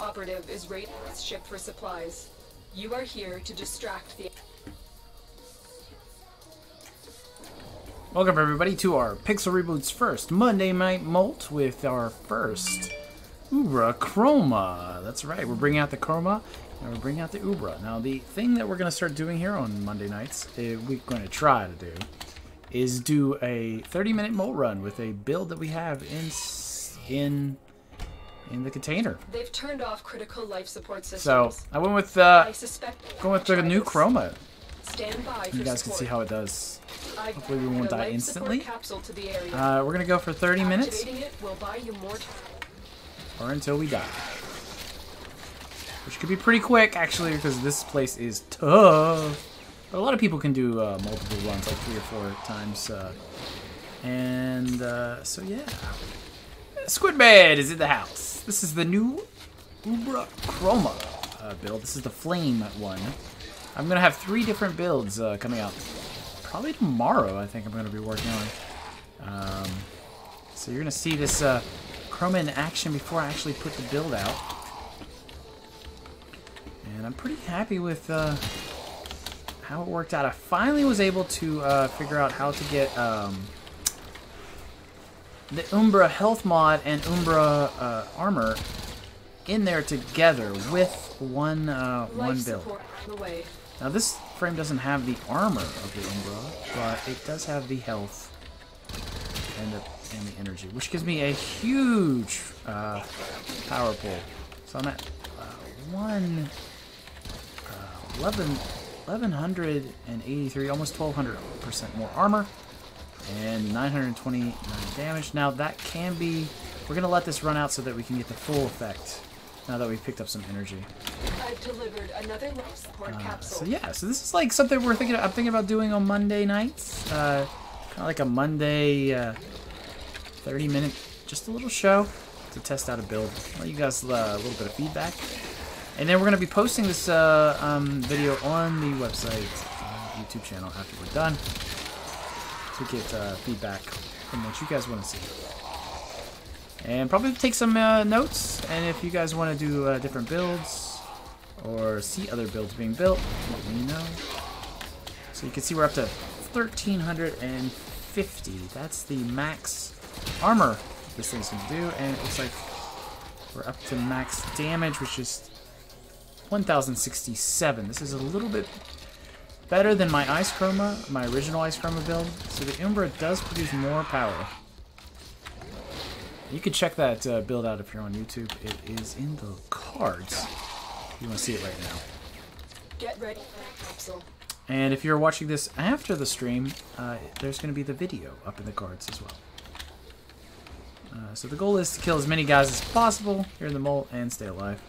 operative is Raid's ship for supplies. You are here to distract the... Welcome everybody to our Pixel Reboot's first Monday Night Mot with our first Umbral Chroma. That's right, we're bringing out the Chroma and we're bringing out the Umbral. Now the thing that we're going to start doing here on Monday nights, we're going to try to do, is do a 30-minute Mot run with a build that we have in the container. They've turned off critical life support systems. So I went with I suspect going with the new Chroma. Stand by for You guys can support. see how it does. Hopefully we I've won't added a die life instantly. support capsule to the area. We're going to go for 30 minutes. Activating it will buy you more time. Or until we die. Which could be pretty quick, actually, because this place is tough. But a lot of people can do multiple runs, like 3 or 4 times. So yeah. Squidbed is in the house. This is the new Umbral Chroma build. This is the flame one. I'm going to have 3 different builds coming out. Probably tomorrow, I think I'm going to be working on. So you're going to see this Chroma in action before I actually put the build out. And I'm pretty happy with how it worked out. I finally was able to figure out how to get the Umbral health mod and Umbral armor in there together with one build. Now this frame doesn't have the armor of the Umbral, but it does have the health and the energy, which gives me a huge power pull. So I'm at 1183, almost 1200% more armor, and 929 damage. Now that can be, we're gonna let this run out so that we can get the full effect. Now that we've picked up some energy. I've delivered another life support capsule. So yeah, so this is like something I'm thinking about doing on Monday nights. Kind of like a Monday 30-minute, just a little show to test out a build. Let you guys a little bit of feedback. And then we're going to be posting this video on the website, YouTube channel after we're done to get feedback from what you guys want to see. And probably take some notes, and if you guys want to do different builds or see other builds being built, let me know. So you can see we're up to 1350. That's the max armor this thing's going to do, and it looks like we're up to max damage, which is 1067. This is a little bit better than my Ice Chroma, my original Ice Chroma build. So the Umbral does produce more power. You can check that build out if you're on YouTube. It is in the cards. You want to see it right now. Get ready for the capsule. And if you're watching this after the stream, there's going to be the video up in the cards as well. So the goal is to kill as many guys as possible here in the Mot and stay alive.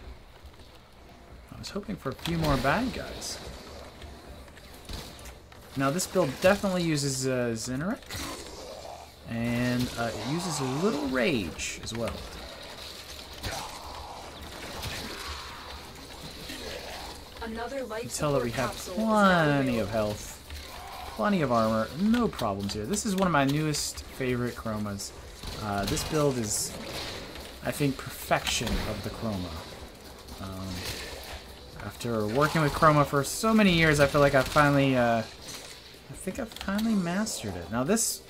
I was hoping for a few more bad guys. Now this build definitely uses Zeneric. And it uses a little rage as well. Another life You can tell that we have capsule plenty of health, plenty of armor, no problems here. This is one of my newest favorite Chromas. This build is, I think, perfection of the Chroma. After working with Chroma for so many years, I feel like I've finally mastered it. Now this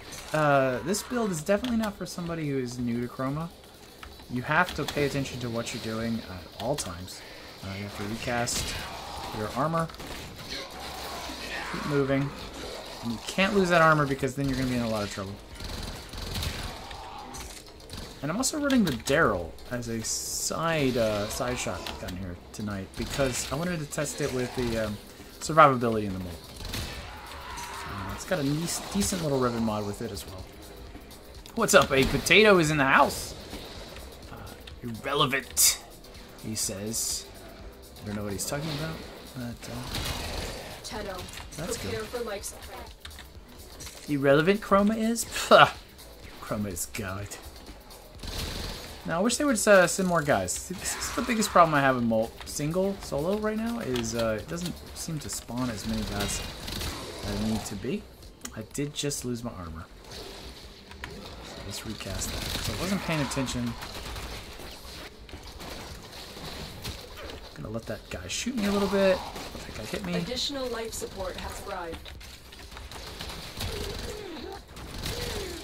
build is definitely not for somebody who is new to Chroma. You have to pay attention to what you're doing at all times. You have to recast your armor. Keep moving. And you can't lose that armor because then you're going to be in a lot of trouble. And I'm also running the Daryl as a side shotgun here tonight because I wanted to test it with the survivability in the Mot. It's got a decent little ribbon mod with it as well. What's up? A potato is in the house. Irrelevant, he says. I don't know what he's talking about, but that's good. For life support. Irrelevant Chroma is? Pah. Chroma is God. Now I wish they would send more guys. See, this is the biggest problem I have with Mot solo right now is it doesn't seem to spawn as many guys as I need to be. I did just lose my armor. So let's recast that. So I wasn't paying attention. Gonna let that guy shoot me a little bit. Let that guy hit me. Additional life support has arrived.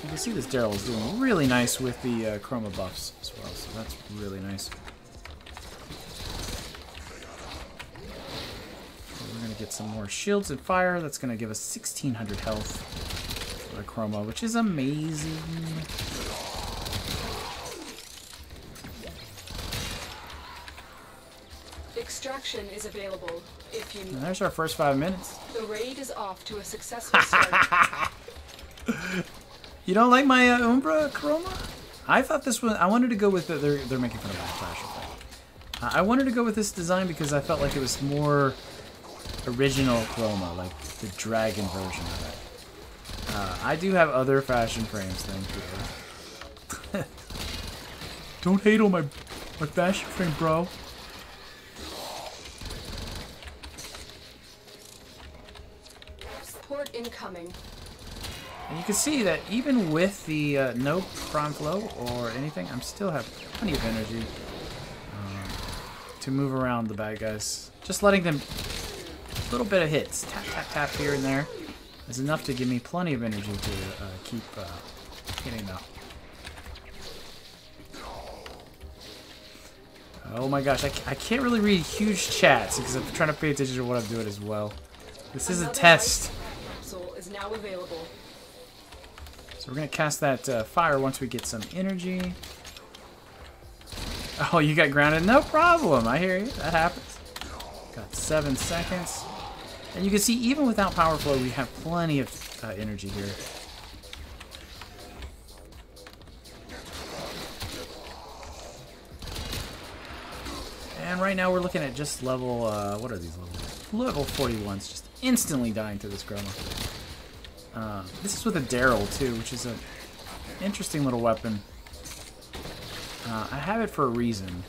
You can see this Daryl is doing really nice with the chroma buffs as well, so that's really nice. We're going to get some more shields and fire. That's going to give us 1600 health for the chroma, which is amazing. Extraction is available if you need. And there's our first 5 minutes. The raid is off to a successful start. You don't like my Umbral Chroma? I thought this one. I wanted to go with it. They're making fun of my flash effect. I wanted to go with this design because I felt like it was more original Chroma, like the dragon version of it. I do have other fashion frames, thank you. Don't hate on my fashion frame, bro. Support incoming. And you can see that even with the no prime flow or anything, I'm still have plenty of energy to move around the bad guys. Just letting them a little bit of hits, tap, tap, tap here and there, is enough to give me plenty of energy to keep hitting them. Oh my gosh, I can't really read huge chats because I'm trying to pay attention to what I'm doing as well. This is a test. Capsule is now available. So we're going to cast that fire once we get some energy. Oh, you got grounded? No problem. I hear you. That happens. Got 7 seconds. And you can see even without power flow, we have plenty of energy here. And right now we're looking at just level, what are these levels? Level 41s, just instantly dying to this Chroma. This is with a Daryl too, which is an interesting little weapon. I have it for a reason,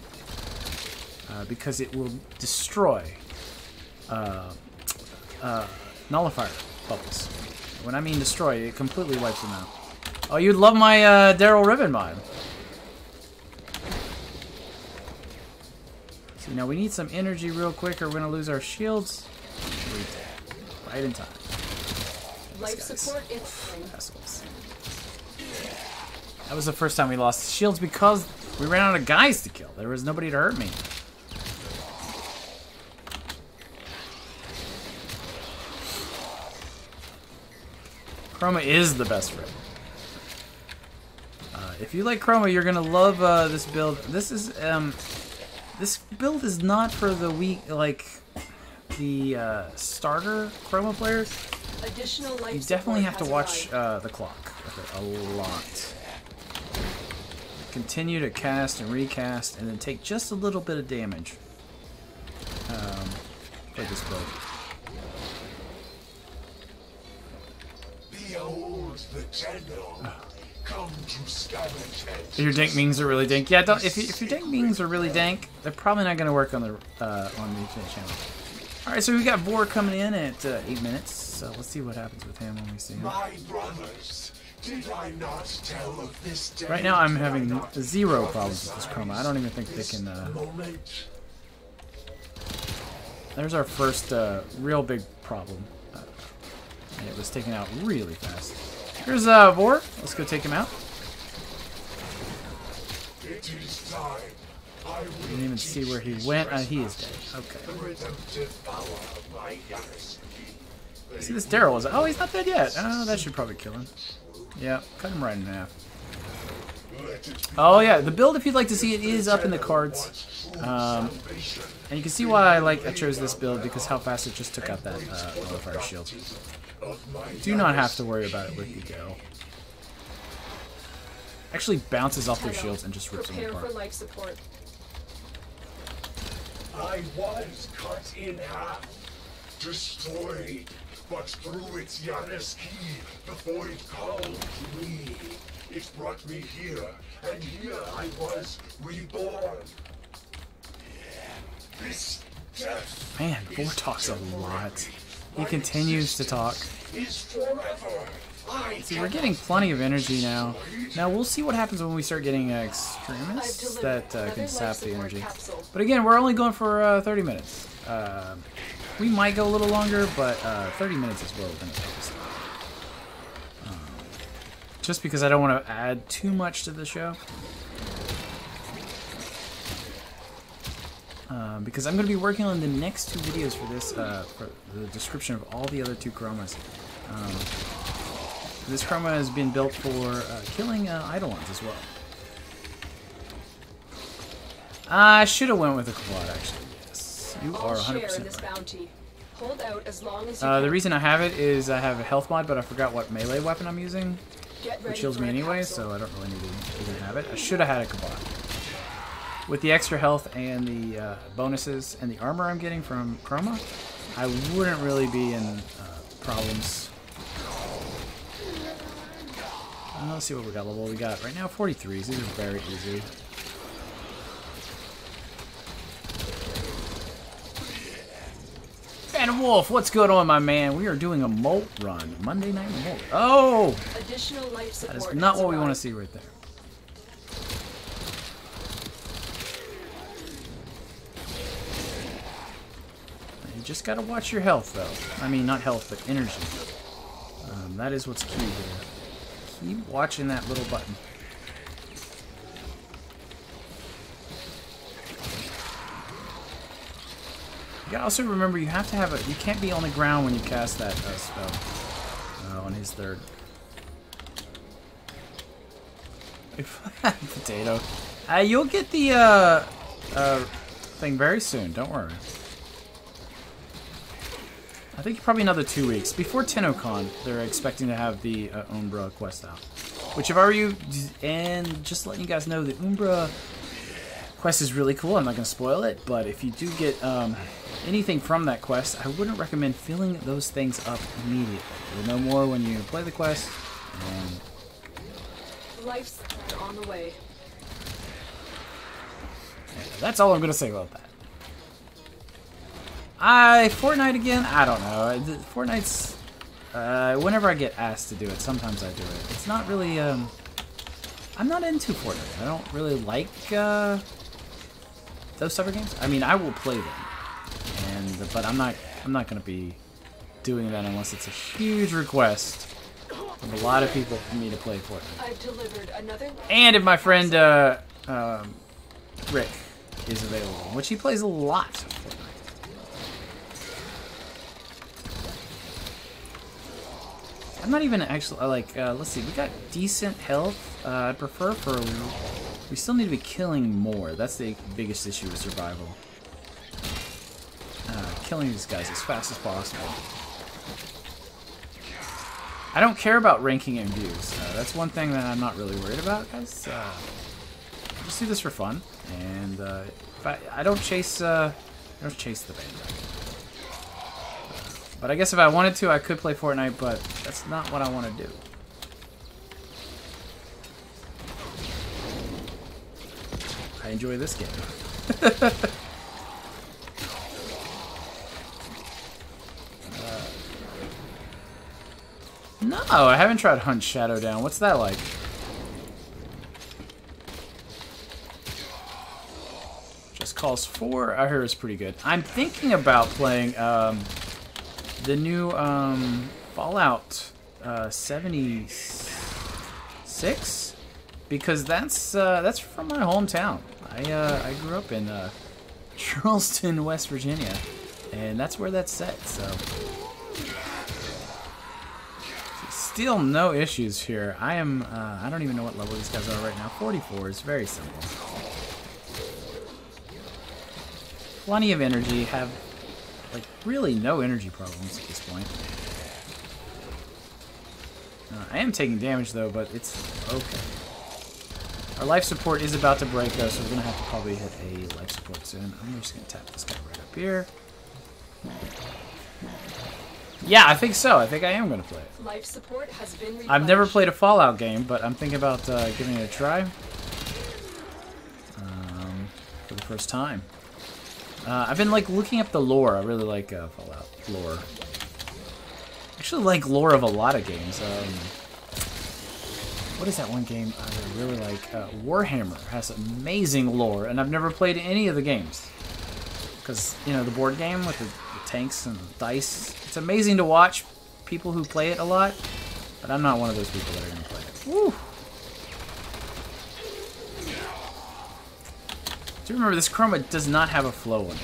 because it will destroy nullifier bubbles. When I mean destroy, it completely wipes them out. Oh, you'd love my Daryl ribbon mod. See, now we need some energy real quick, or we're gonna lose our shields. Right in time. Life support incoming. Assholes. That was the first time we lost shields because we ran out of guys to kill. There was nobody to hurt me. Chroma is the best friend. If you like Chroma, you're gonna love this build. This is this build is not for the weak, like the starter Chroma players. Additional life You definitely have to watch the clock a lot. Continue to cast and recast, and then take just a little bit of damage for this build. Behold the general. Come to scavenge. If your dank mings are really dank, yeah. Don't, if your dank mings are really dank, they're probably not going to work on the channel. All right, so we got Vor coming in at 8 minutes. So let's see what happens with him when we see him. My brothers, did I not tell of this day? Right now, I'm having 0 problems with this Chroma. I don't even think they can. There's our first real big problem. And it was taken out really fast. Here's Vor. Let's go take him out. It is time. I Didn't even see where he went. He is dead. Okay. the redemptive power of my Yanis. See this Daryl is. Oh, he's not dead yet. Oh, that should probably kill him. Yeah, cut him right in half. Oh yeah, the build, if you'd like to see it, is up in the cards. And you can see why I chose this build, because how fast it just took out that nullifier shield. Do not have to worry about it with the Daryl. Actually bounces off their shields and just rips them Prepare apart. for life support. I was cut in half, destroyed, but through its Yanis key, the void called to me. It brought me here, and here I was reborn. This death Man, Vor talks a lot. He continues to talk. is forever. See, we're getting plenty of energy now. Now, we'll see what happens when we start getting extremists that can sap the energy. But again, we're only going for 30 minutes. We might go a little longer, but 30 minutes is where we're going to focus. Just because I don't want to add too much to the show. Because I'm going to be working on the next 2 videos for this, for the description of all the other 2 chromas. This chroma has been built for killing Eidolons as well. I should have went with a quad, actually. Yes, you are 100% right. Hold out as long as you the reason I have it is I have a health mod, but I forgot what melee weapon I'm using, which heals me anyway, so I don't really need to even have it. I should have had a quad. With the extra health and the bonuses and the armor I'm getting from Chroma, I wouldn't really be in problems. Let's see what we got. Level we got right now 43s. These are very easy. And Wolf, what's going on, my man? We are doing a Mot run, Monday Night Mot. Oh, additional life support that is not what we want to see right there. You just gotta watch your health, though. I mean, not health, but energy. That is what's key here. Keep watching that little button. You gotta also remember you have to have a. You can't be on the ground when you cast that spell. On his 3rd. Potato. You'll get the thing very soon. Don't worry. I think probably another 2 weeks. Before TennoCon, they're expecting to have the Umbra quest out. Which if I were you, and just letting you guys know, the Umbra quest is really cool. I'm not going to spoil it, but if you do get anything from that quest, I wouldn't recommend filling those things up immediately. You'll know more when you play the quest. And life's on the way. Yeah, that's all I'm going to say about that. Fortnite again? I don't know. Fortnite's, whenever I get asked to do it, sometimes I do it. It's not really, I'm not into Fortnite. I don't really like, those type of games. I mean, I will play them. But I'm not gonna be doing that unless it's a huge request of a lot of people for me to play Fortnite. I've delivered another. And if my friend, Rick is available, which he plays a lot of Fortnite. I'm not even actually, like, let's see, we got decent health. I prefer for, we still need to be killing more. That's the biggest issue with survival. Killing these guys as fast as possible. I don't care about ranking and views. That's one thing that I'm not really worried about, guys. Just do this for fun. And I don't chase the bandwagon. But I guess if I wanted to, I could play Fortnite, but that's not what I want to do. I enjoy this game. No, I haven't tried Hunt Shadow Down. What's that like? Just Cause 4, I heard it's pretty good. I'm thinking about playing the new Fallout 76 because that's from my hometown. I grew up in Charleston, West Virginia, and that's where that's set. So still no issues here. I am I don't even know what level these guys are right now. 44 is very simple. Plenty of energy. Have like really no energy problems at this point. I am taking damage though, but it's okay. Our life support is about to break though, so we're gonna have to probably hit a life support soon. I'm just gonna tap this guy right up here. Yeah, I think so. I think I am gonna play it. Life support has been replenished. I've never played a Fallout game, but I'm thinking about giving it a try for the first time. I've been like looking up the lore. I really like Fallout lore. actually like lore of a lot of games. What is that one game I really like? Warhammer has amazing lore, and I've never played any of the games. Because, you know, the board game with the tanks and the dice, it's amazing to watch people who play it a lot, but I'm not one of those people that are going to play it. Woo! Do remember, this Chroma does not have a flow in it,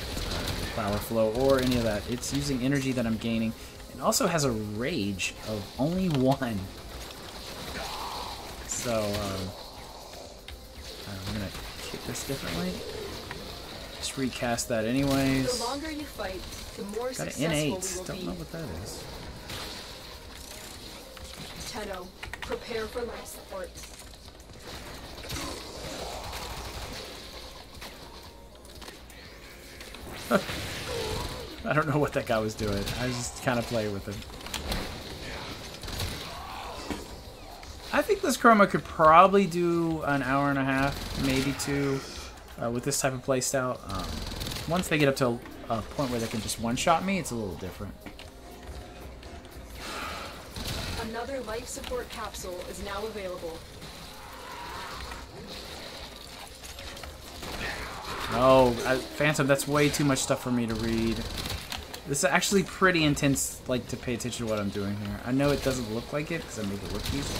power flow or any of that. It's using energy that I'm gaining. It also has a rage of only 1. So, I'm gonna kick this differently. Just recast that anyways. The longer you fight, the more Got an successful we N8. will Don't be. know what that is. Tenno, prepare for life support. I don't know what that guy was doing. I was just kind of playing with him. I think this Chroma could probably do an hour and a half, maybe 2, with this type of playstyle. Once they get up to a point where they can just one-shot me, it's a little different. Another life support capsule is now available. Oh, Phantom, that's way too much stuff for me to read. This is actually pretty intense, like, to pay attention to what I'm doing here. I know it doesn't look like it, because I made it look easy.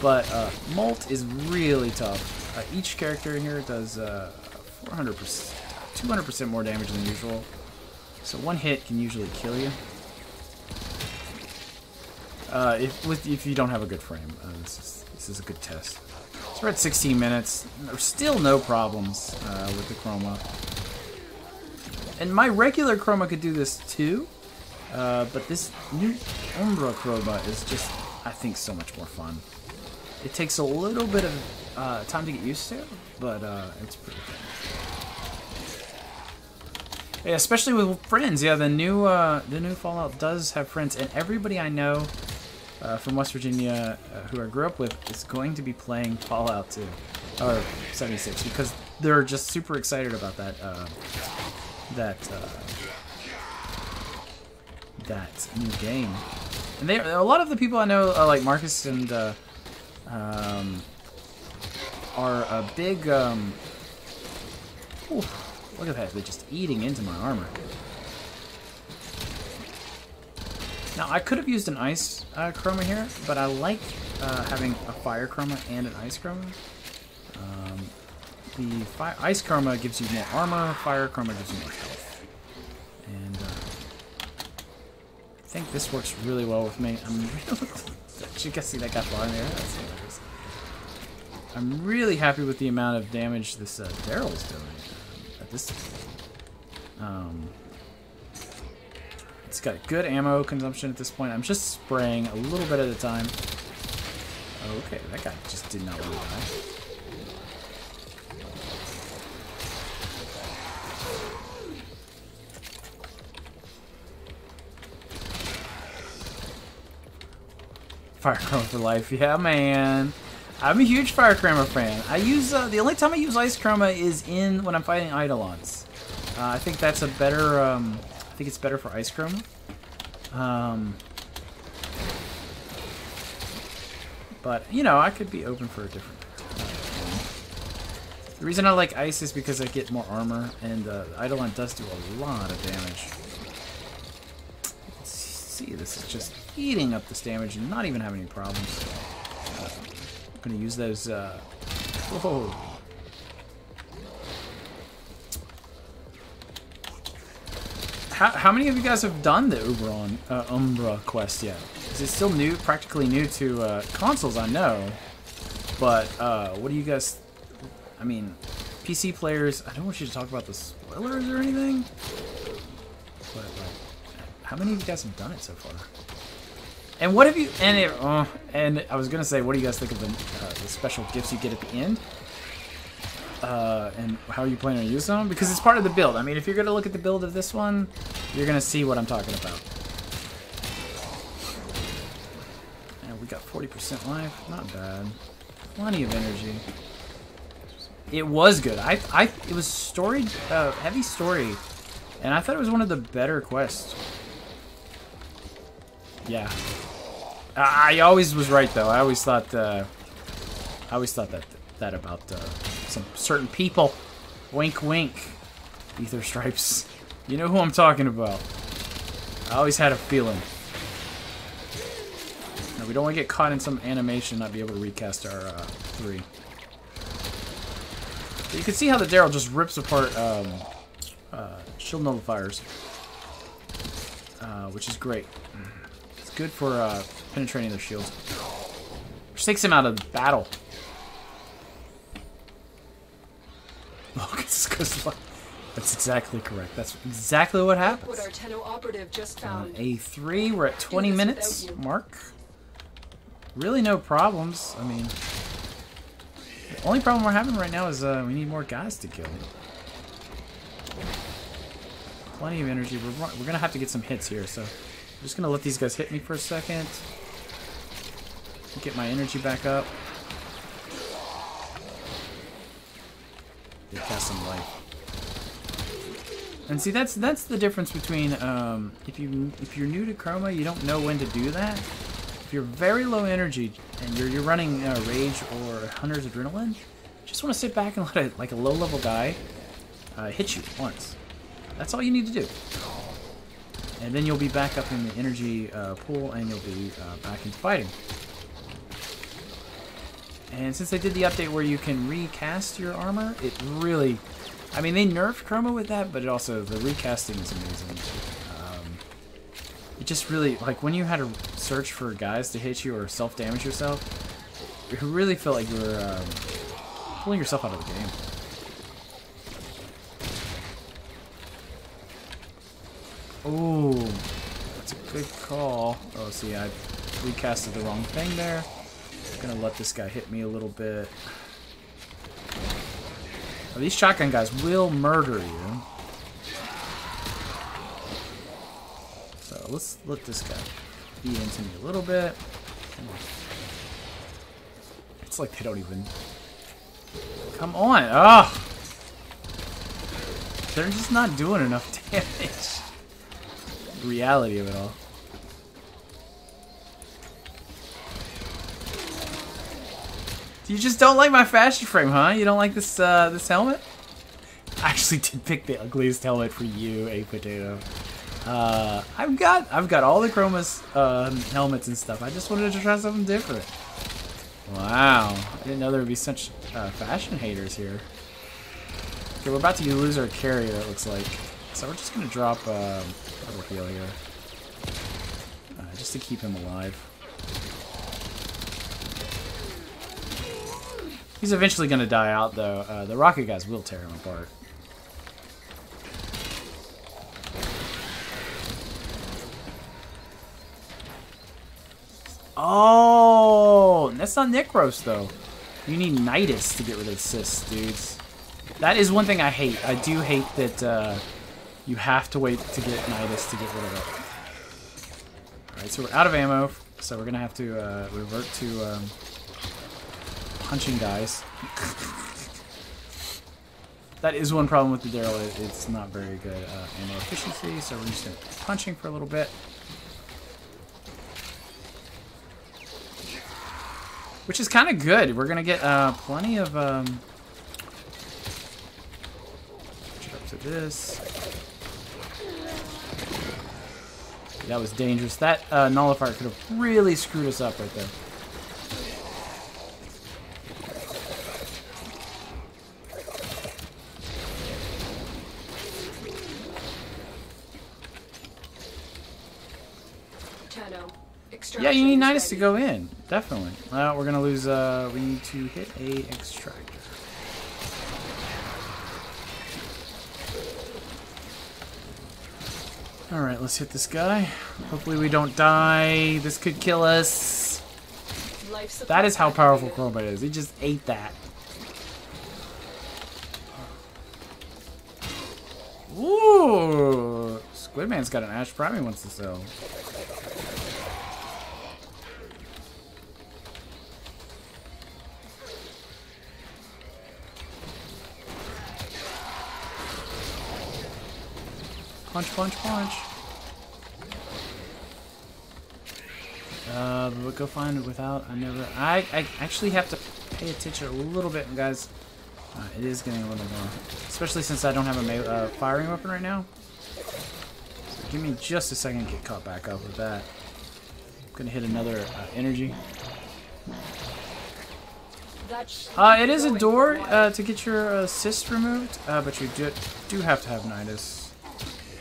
But Molt is really tough. Each character in here does 400%, 200% more damage than usual. So one hit can usually kill you. If you don't have a good frame, this is a good test. So we're at 16 minutes. There's still no problems with the Chroma. And my regular Chroma could do this too, but this new Umbral Chroma is just, I think, so much more fun. It takes a little bit of time to get used to, but it's pretty fun. Yeah, especially with friends. Yeah, the new Fallout does have friends, and everybody I know from West Virginia who I grew up with is going to be playing Fallout 2 or 76 because they're just super excited about that that new game. And a lot of the people I know, like Marcus and are a big ooh, look at that, they're just eating into my armor. Now I could have used an ice chroma here, but I like having a fire chroma and an ice chroma. The ice chroma gives you more armor, fire chroma gives you more health. And I think this works really well with me. You guys see that guy flying there? That's hilarious. I'm really happy with the amount of damage this Daryl's doing at this it's got good ammo consumption at this point. I'm just spraying a little bit at a time. Okay, that guy just did not want to die. Fire Chroma for life, yeah, man. I'm a huge Fire Chroma fan. I use the only time I use Ice Chroma is when I'm fighting Eidolons. I think that's a better. I think it's better for Ice Chroma. But you know, I could be open for a different. The reason I like Ice is because I get more armor, and Eidolon does do a lot of damage. Let's see, this is just eating up this damage and not even having any problems. I'm gonna use those. Whoa. How many of you guys have done the Umbra quest yet? Is it still new, practically new to consoles? I know, but what do you guys? I mean, PC players. I don't want you to talk about the spoilers or anything, but how many of you guys have done it so far? And what have you? And I was gonna say, what do you guys think of the special gifts you get at the end? And how are you planning on using them? Because it's part of the build. I mean, if you're gonna look at the build of this one, you're gonna see what I'm talking about. And we got 40% life. Not bad. Plenty of energy. It was good. It was story, heavy story, and I thought it was one of the better quests. Yeah. I always was right though. I always thought that about some certain people. Wink, wink. Ether Stripes. You know who I'm talking about. I always had a feeling. No, we don't want to get caught in some animation, not be able to recast our 3. But you can see how the Daryl just rips apart shield nullifiers, which is great. It's good for penetrating their shields, which takes him out of the battle. Look, it's because that's exactly correct. That's exactly what happens. What our Tenno operative just found. A3, we're at 20 minutes mark. Really no problems. I mean, the only problem we're having right now is we need more guys to kill. Plenty of energy. We're going to have to get some hits here, so I'm just going to let these guys hit me for a second. Get my energy back up. They cast some light. And see, that's the difference between if you're new to Chroma, you don't know when to do that. If you're very low energy and you're running Rage or Hunter's Adrenaline, you just want to sit back and let a low-level guy hit you once. That's all you need to do. And then you'll be back up in the energy pool and you'll be back into fighting. And since they did the update where you can recast your armor, it really... I mean, they nerfed Chroma with that, but it also... The recasting is amazing. It just really... Like, when you had to search for guys to hit you or self-damage yourself, it really felt like you were pulling yourself out of the game. Oh, that's a good call. Oh, see, I recasted the wrong thing there. I'm gonna let this guy hit me a little bit. Oh, these shotgun guys will murder you. So let's let this guy eat into me a little bit. Come on. It's like they don't even... Come on! Oh! They're just not doing enough damage. The reality of it all. You just don't like my fashion frame, huh? You don't like this this helmet? I actually did pick the ugliest helmet for you, A Potato. I've got all the Chroma's helmets and stuff. I just wanted to try something different. Wow, I didn't know there would be such fashion haters here. Okay, we're about to lose our carrier, it looks like. So we're just gonna drop Overheal here, just to keep him alive. He's eventually going to die out, though. The rocket guys will tear him apart. Oh, that's not Necros, though. You need Nidus to get rid of the cysts, dudes. That is one thing I hate. I do hate that you have to wait to get Nidus to get rid of it. Alright, so we're out of ammo, so we're going to have to revert to... punching guys. That is one problem with the Daryl. It's not very good ammo efficiency, so we're just going to be punching for a little bit. Which is kind of good. We're going to get plenty of... Up to this. That was dangerous. That nullifier could have really screwed us up right there. Yeah, you need Nidus to go in. Definitely. We're going to lose... we need to hit a extractor. Alright, let's hit this guy. Hopefully we don't die. This could kill us. That is how powerful Chroma is. He just ate that. Ooh! Squidman's got an Ash Prime he wants to sell. Punch, punch, punch. But go find it without. I actually have to pay attention a little bit, guys. It is getting a little more, especially since I don't have a firing weapon right now. So give me just a second to get caught back up with that. I'm gonna hit another energy. It is a door to get your assist removed, but you do have to have Nidus.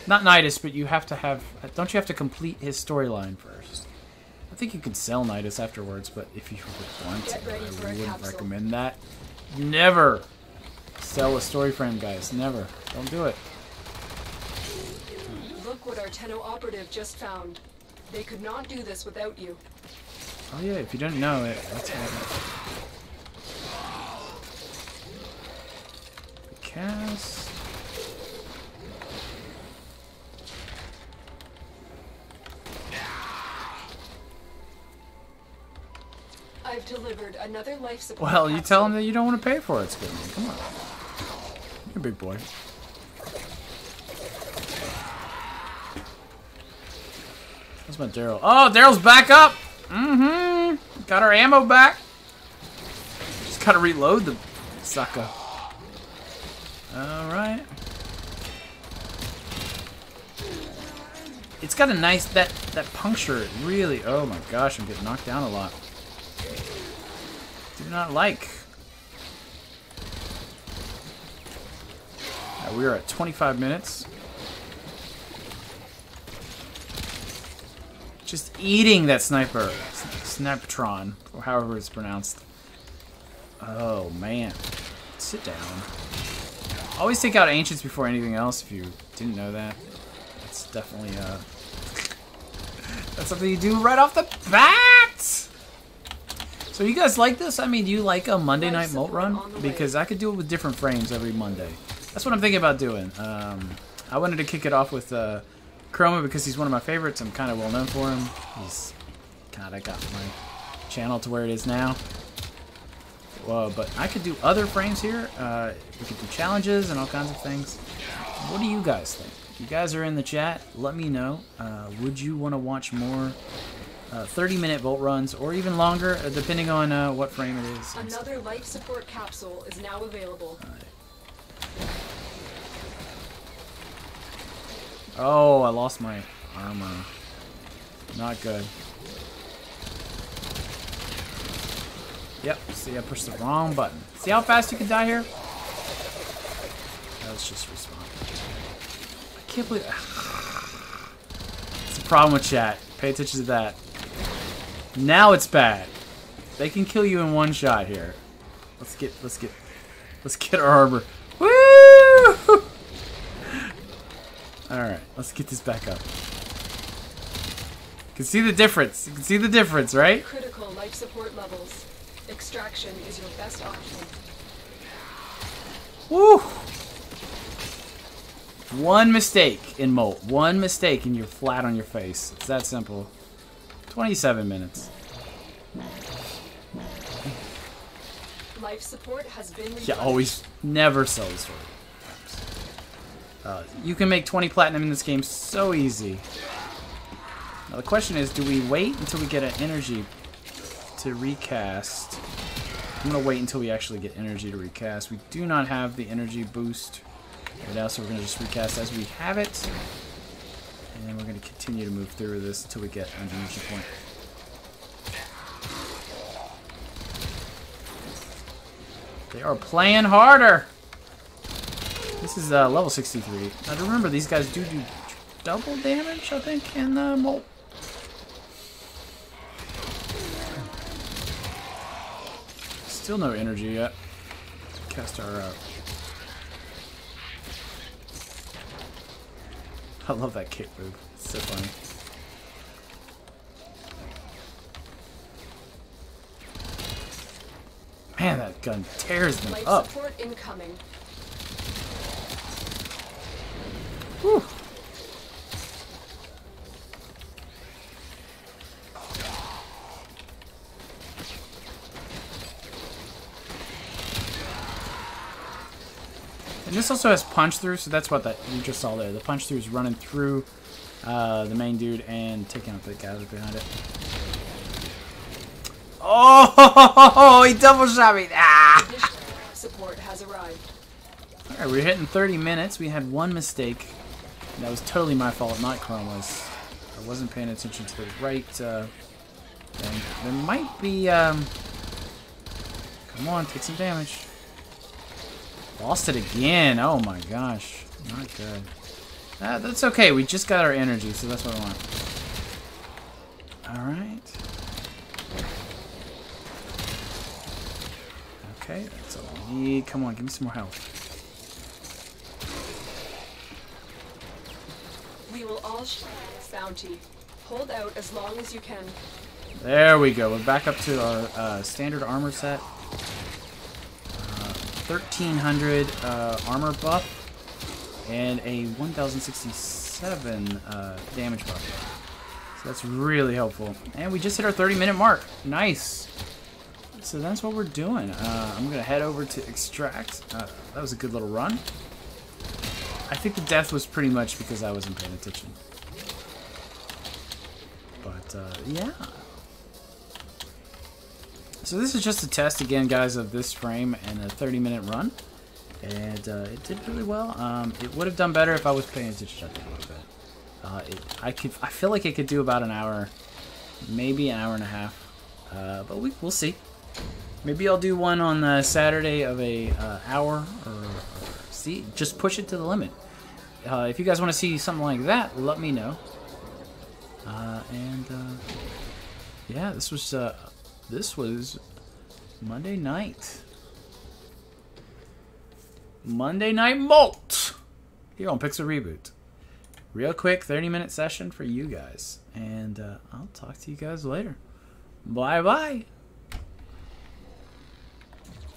Not Nidus, but you have to have. Don't you have to complete his storyline first? I think you can sell Nidus afterwards, but if you want to, I wouldn't recommend that. Never sell a story frame, guys. Never. Don't do it. Look what our Tenno operative just found. They could not do this without you. Oh yeah, if you didn't know it, let's have it. Cast. I've delivered another life support. Well, you tell him that you don't want to pay for it, Squidman. Come on. You're a big boy. That's my Daryl. Oh, Daryl's back up! Mm-hmm. Got our ammo back. Just gotta reload the sucker. Alright. It's got a nice, that puncture really, oh my gosh, I'm getting knocked down a lot. Do not like. We are at 25 minutes. Just eating that sniper. Snaptron, or however it's pronounced. Oh, man. Sit down. Always take out Ancients before anything else, if you didn't know that. That's definitely, that's something you do right off the bat! So you guys like this? I mean, do you like a Monday Night Mot run? Because I could do it with different frames every Monday. That's what I'm thinking about doing. I wanted to kick it off with Chroma because he's one of my favorites. I'm kind of well known for him. He's kind of got my channel to where it is now. But I could do other frames here. We could do challenges and all kinds of things. What do you guys think? If you guys are in the chat, let me know. Would you want to watch more 30-minute Volt runs, or even longer, depending on what frame it is? Another life support capsule is now available. Oh, I lost my armor. Not good. Yep, see, I pushed the wrong button. See how fast you can die here? Let's just respawn. I can't believe... It's a problem with chat. Pay attention to that. Now it's bad. They can kill you in one shot here. Let's get our armor. Woo! Alright, let's get this back up. You can see the difference. You can see the difference, right? Critical life support levels. Extraction is your best option. Woo! One mistake in Mot. One mistake and you're flat on your face. It's that simple. 27 minutes. Life support has been Yeah, always never sell the story. You can make 20 platinum in this game so easy. Now the question is, do we wait until we get an energy to recast? I'm going to wait until we actually get energy to recast. We do not have the energy boost right now, so we're going to just recast as we have it. And then we're going to continue to move through this until we get an energy point. They are playing harder! This is level 63. Now remember, these guys do double damage, I think, in the Mot. Still no energy yet. Cast our I love that kick move. It's so funny. Man, that gun tears them Life up. support incoming. Whew. And this also has punch through, so that's what that you just saw there. The punch through is running through the main dude and taking out the guys behind it. Oh, he double shot me. Ah! Additional support has arrived. Alright, we're hitting 30 minutes. We had one mistake. That was totally my fault, not Chroma's. I wasn't paying attention to the right thing. There might be... Come on, take some damage. Lost it again. Oh my gosh. Not good. That's okay. We just got our energy, so that's what I want. Alright. Okay, that's all I need. Come on, give me some more health. We will all share this bounty. Hold out as long as you can. There we go. We're back up to our standard armor set. 1300 armor buff and a 1067 damage buff. So that's really helpful. And we just hit our 30-minute mark. Nice. So that's what we're doing. I'm going to head over to extract. That was a good little run. I think the death was pretty much because I wasn't paying attention. But, yeah. So this is just a test again, guys, of this frame and a 30-minute run. And it did really well. It would have done better if I was paying attention a little bit. I feel like it could do about an hour, maybe an hour and a half. But we'll see. Maybe I'll do one on Saturday of a hour, or see, just push it to the limit. If you guys want to see something like that, let me know. Yeah, this was Monday night. Monday Night Mot here on Pixel Reboot. Real quick 30-minute session for you guys. And I'll talk to you guys later. Bye-bye.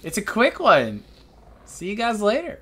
It's a quick one. See you guys later.